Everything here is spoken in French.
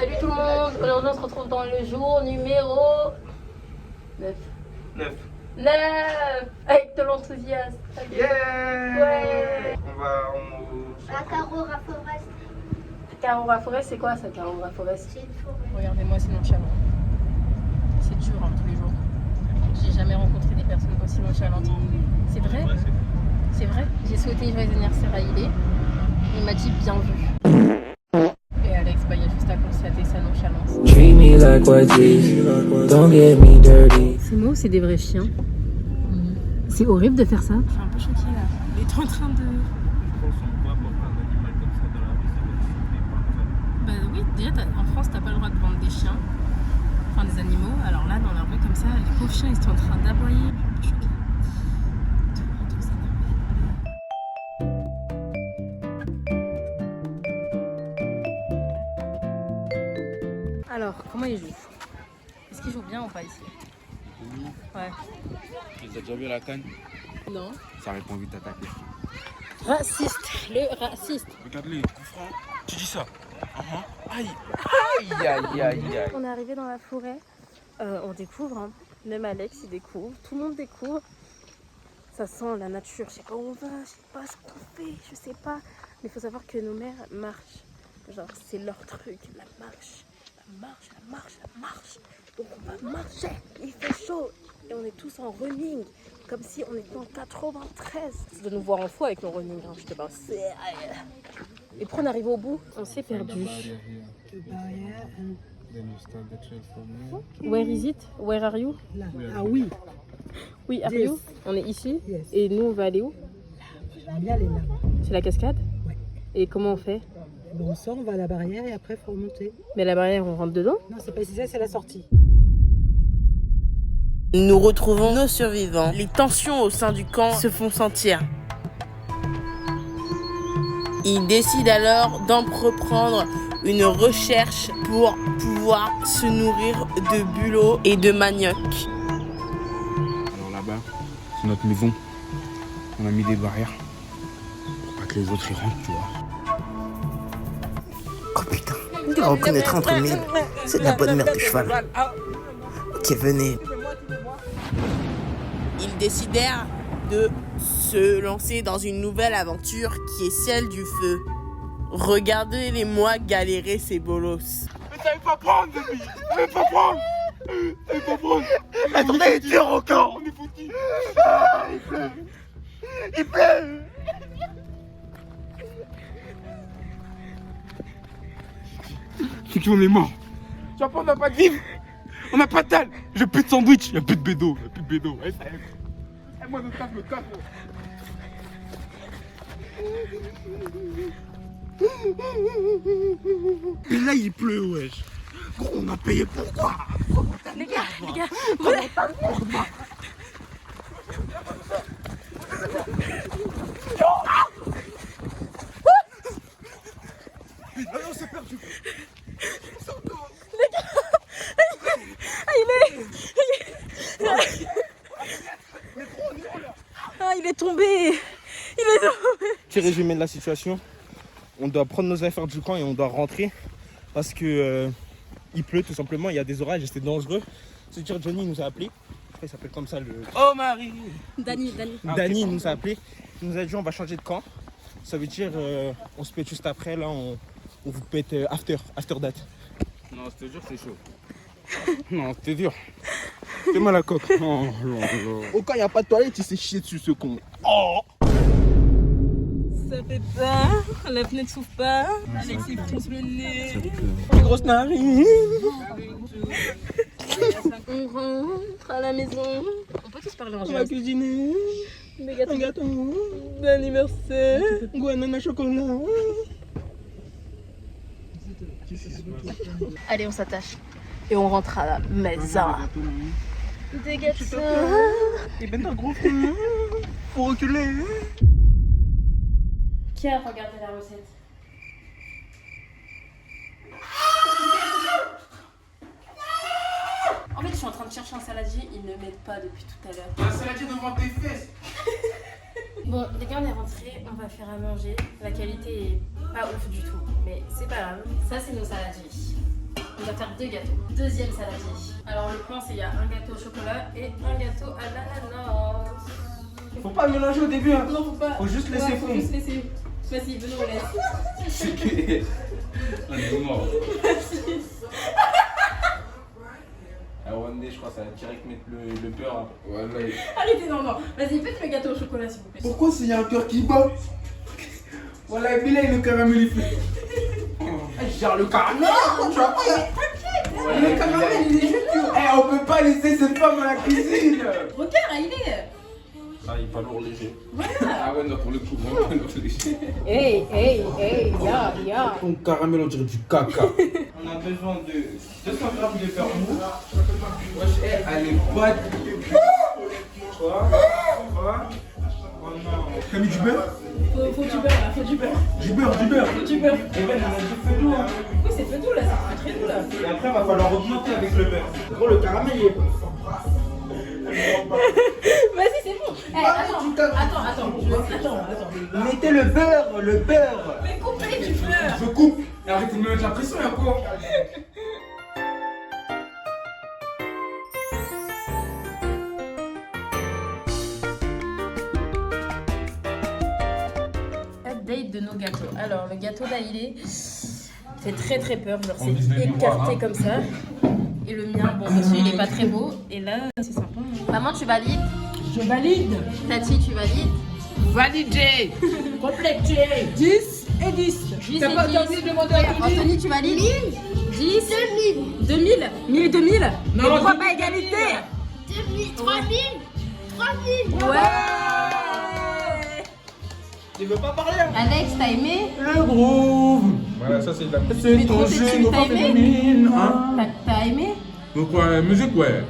Salut tout le monde, aujourd'hui on se retrouve dans le jour numéro 9. 9 avec de l'enthousiasme. Yeah. Ouais. On va À Carora Forest. Carora Forest, c'est quoi ça, Carora Forest? C'est une forêt. Regardez-moi, c'est nonchalant. C'est dur hein, tous les jours. J'ai jamais rencontré des personnes aussi nonchalantes. C'est vrai? C'est vrai? J'ai souhaité joyeux anniversaire à Ilé. Il m'a dit bien vu. Et Alex, bah, il y a juste à constater sa nonchalance. Treat me like what is, don't get me dirty. Ces mots, c'est des vrais chiens. C'est horrible de faire ça. Je suis un peu choquée là. Il est en train de. Bah oui, déjà en France, t'as pas le droit de vendre des chiens, enfin des animaux. Alors là, dans la rue comme ça, les pauvres chiens, ils sont en train d'aboyer. Je suis un peu choquée. Tout ça. Alors, comment ils jouent? Est-ce qu'ils jouent bien ou pas ici? Oui. Ouais. Tu as déjà vu la canne? Non. Ça répond vite à ta question. Raciste, le raciste. Regarde-les, coup franc. Tu dis ça. Aïe. Aïe. On est arrivé dans la forêt, on découvre, hein. Même Alex il découvre, tout le monde découvre. Ça sent la nature, je sais pas où on va, je sais pas ce qu'on fait, je sais pas. Mais il faut savoir que nos mères marchent, genre c'est leur truc, la marche. Donc on va marcher, il fait chaud et on est tous en running, comme si on était en 93. Tu dois nous voir en fou avec nos running, hein, je te parle. Et pour en arriver au bout, on s'est perdu. Where is it? Where are you? Là. Ah oui, Oui, are Yes. you? On est ici. Yes. Et nous, on va aller où? on y aller là. C'est la cascade? Ouais. Et comment on fait? Bon, on sort, on va à la barrière et après il faut remonter. Mais la barrière, on rentre dedans? Non, c'est pas ici, ça c'est la sortie. Nous retrouvons nos survivants. Les tensions au sein du camp se font sentir. Ils décident alors d'entreprendre une recherche pour pouvoir se nourrir de bulots et de manioc. Alors là-bas, c'est notre maison. On a mis des barrières pour pas que les autres y rentrent, tu vois. Oh putain, on doit reconnaître entre mille. C'est de la bonne merde de cheval. Ok, venez. Ils décidèrent de se lancer dans une nouvelle aventure qui est celle du feu. Regardez-les-moi galérer ces bolos. Mais t'avais pas prendre, Debbie. T'avais pas prendre. Attendez, tire encore. On est foutus. Il pleut. C'est qu'on est mort. Tu vois pas, on n'a pas de vivre. On n'a pas de dalle. J'ai plus de sandwich. Y'a plus de bédo. Ouais, ça y est. Moi, notre taf me casse. Et là, il pleut, wesh. Gros, on a payé pour quoi? Les gars, Non, on s'est perdu. il est tombé. Petit résumé de la situation. On doit prendre nos affaires du camp et on doit rentrer parce que il pleut tout simplement, il y a des orages et c'est dangereux. C'est-à-dire Johnny nous a appelé, je crois qu'il s'appelle comme ça le... Oh Marie. Dani. Danny nous a appelé, il nous a dit on va changer de camp. Ça veut dire on se pète juste après, là on vous pète after date. Non, je te jure, c'est chaud. Non, c'était dur. T'es mal à la coque. Oh, Au camp il n'y a pas de toilette, il s'est chié dessus ce con. Ça fait peur, la fenêtre s'ouvre pas. Alex il frise le nez. Les grosses narines. On rentre à la maison. On peut tous parler en On va général. cuisiner. Des gâteaux. Un gâteau. D'anniversaire. Guanana chocolat. Allez, on s'attache. Et on rentre à la maison. Des gâteaux. Et ben un gros frère. Faut reculer. Qui a regardé la recette? En fait, je suis en train de chercher un saladier, ils ne m'aident pas depuis tout à l'heure. Un saladier devant tes fesses. Bon, les gars, on est rentrés, on va faire à manger. La qualité est pas ouf du tout, mais c'est pas grave. Ça, c'est nos saladiers. va faire 2 gâteaux. Deuxième saladier. Alors le plan c'est il y a un gâteau au chocolat et un gâteau à l'ananas. Faut pas mélanger au début, hein. Non, faut pas. Faut juste laisser Faut fondre. juste laisser. Vas-y, Benoît, on laisse. On est mort. Vas-y. Ah, one day, je crois que ça va direct mettre le beurre. Ouais, là, Arrêtez, non, non. Vas-y, faites le gâteau au chocolat s'il vous plaît. pourquoi s'il y a un cœur qui bat? Voilà, Bila, il est caramélifié. Genre le caramel. Non, tu vas pas. Le caramel, il est juste. Eh, on peut pas laisser cette femme à la cuisine. Regarde, il est. Ah, il est pas lourd, léger. Ah ouais, non, pour le coup, vraiment, non, Hey, ya. ton caramel, on dirait du caca. On a besoin de 200 grammes de beurre mou. Wesh, eh, elle est bonne. Quoi? Oh non. T'as mis du beurre? Faut du beurre là, faut du beurre. Du beurre, du beurre. Faut du beurre. Et ben, on a du feu doux, hein. Oui, c'est fait doux là, c'est très doux là. Et après, il va falloir augmenter avec le beurre. Gros, le caramel, il est. Vas-y, c'est bon. Eh, attends. Mettez le beurre. Mais coupez du beurre. Je coupe. Et arrêtez de me mettre la pression, y'a quoi? Update de nos gâteaux. Alors, le gâteau d'Aïlé fait très très peur. Genre, On vise c'est les miroirs, écarté hein. comme ça. Et le mien, bon, dessus, il est pas très beau. Et là, c'est sympa. Maman, tu valides? Je valide. Tati, tu valides? Validé. Complété. 10 et 10. 10 T'as et pas 10. entendu de demander à Anthony? Anthony, tu valides? 10 2000 1000 2000 Non, et pourquoi 2000, pas égalité? 2000, 3000, 3000. Ouais. Tu veux pas parler, hein? Alex, t'as aimé? Le groove. Voilà, ça c'est de la musique. Mais trop, c'est-tu, t'as aimé? Hein? T'as aimé? Donc, ouais, musique, ouais.